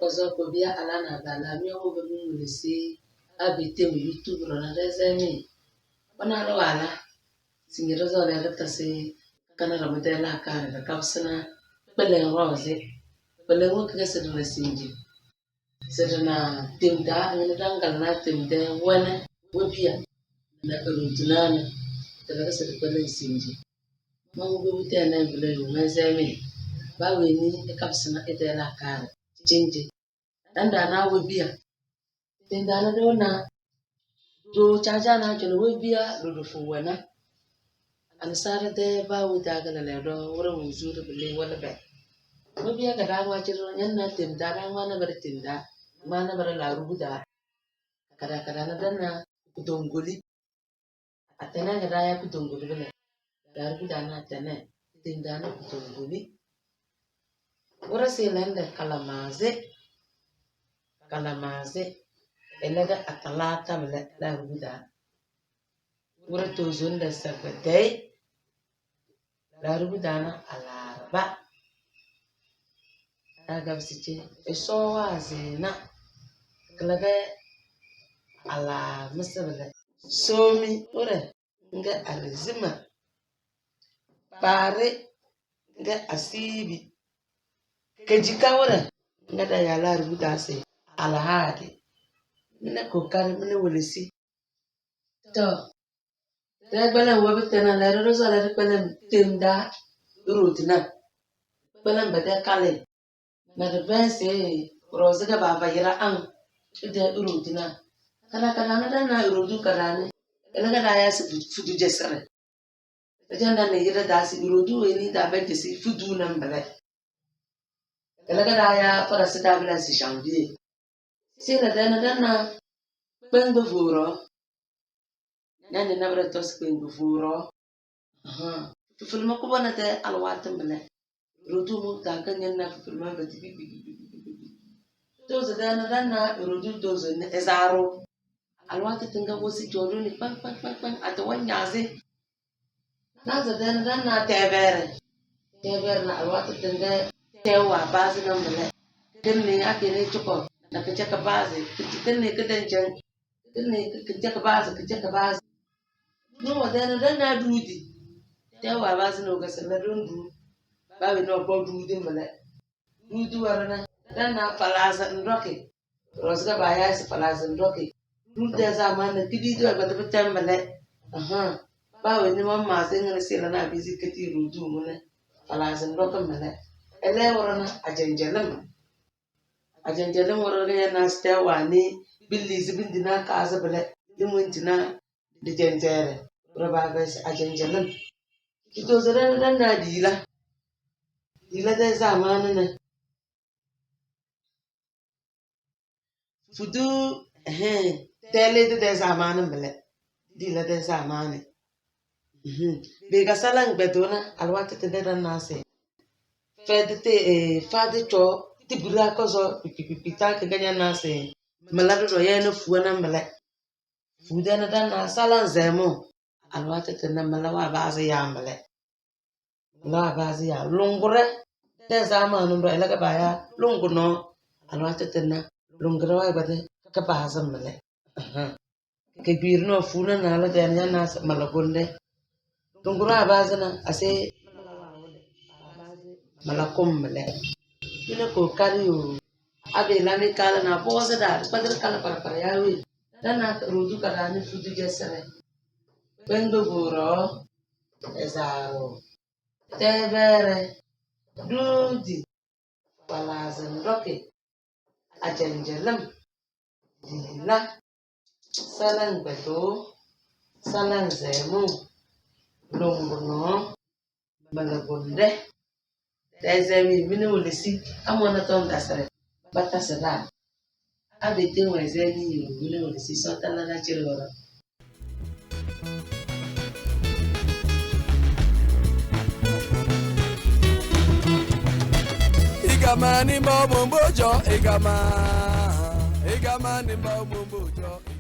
kozo ko bia alana bala mi o be mu lesi abite mu YouTube ro na dezemi bana ro wala singiro zo le ta se kana ra modela kana da kapsana bele rose bele wo kese na sinji sedana timda ngene dangal na timde wana wobia na uruntunana da se bele sinji mamu be buta na bele yo mazemi bawe ni kapsana edela kana jinji danda na wobia tinda na dona do chaja na jono wobia do fuwana ansara de bawe daga na le do woro wuzuru bele wala be wobia ga dawa jiro nyanna timda na wana bar tinda mana bar la rubuda kada na danna kudongoli atena ga daya kudongoli bele da rubuda na atena tinda na kudongoli wora selende kalamaze elada atalata bele la rubuda wora tozunda sabadai la rubuda na alarba agabsiche esowa azena klaga ala masabala somi ore nga arizima pare nga asibi kejika ore nga da yala rubuta se alahadi mina kokari mina wolesi to regbala wobitena la rozo la regbala temda rutina bala mbade kale na de bense roziga baba yira an de rutina kana na dana rudu karane elaga da ya su fudu jesare ejanda ne yira da si rudu eni da ben si fudu na mbale elaga da ya para sita bila si janvier si na dana pendo furo nani na bra tos pendo furo fulma ko bana te alwatam bale rudu mu ta kan yanna fulma ba ti bi dozo dana rudu dozo ne ezaro alwati tinga wosi jodo ni pan ata wanyaze naza dana tevere na alwati tinga tewa bazi na mele kenne akene choko na kachaka bazi kenne kadanjan kenne kachaka bazi no dana dudi tewa bazi no gasala dundu bawe no bodudi mele dudu warana dana falaza ndoke rozga baya si falaza ndoke dudu zamana kidido agata betambale bawe ni mamma zengana sila na bizi kati rudu mune falaza ndoke mele ele warana ajanjalam warana na stewa ni billi zibindina kaza bele limuntina de jenjere robaga ajanjalam kito zara dana dila da zamana na fudu tele de zamana bele dila de zamana be gasalang bedona alwata te de nase fedete fade cho tibura kozo pipita ke ganya nase malado ro yana fuana mele fudana dana salan zemo alwata te na malawa baza ya mele la baza ya lungure de zamana ro elaga baya lunguno alwata te na lungure wa bade ka baza mele ke birno funa na la de na malagonde lungura baza na ase malakom mele mina ko kariyo abe lami kala na boza da padar kala para yawi dana rudu kala ni fudu jesare bendo goro ezaro tebere dudi balazan roke ajanjalam dila salan beto salan zemu longono malagonde tezemi mina wolesi amona tom dasare batasara abete wezeni mina wolesi sotala na chiroro Igamani mbombojo igama ni mbombojo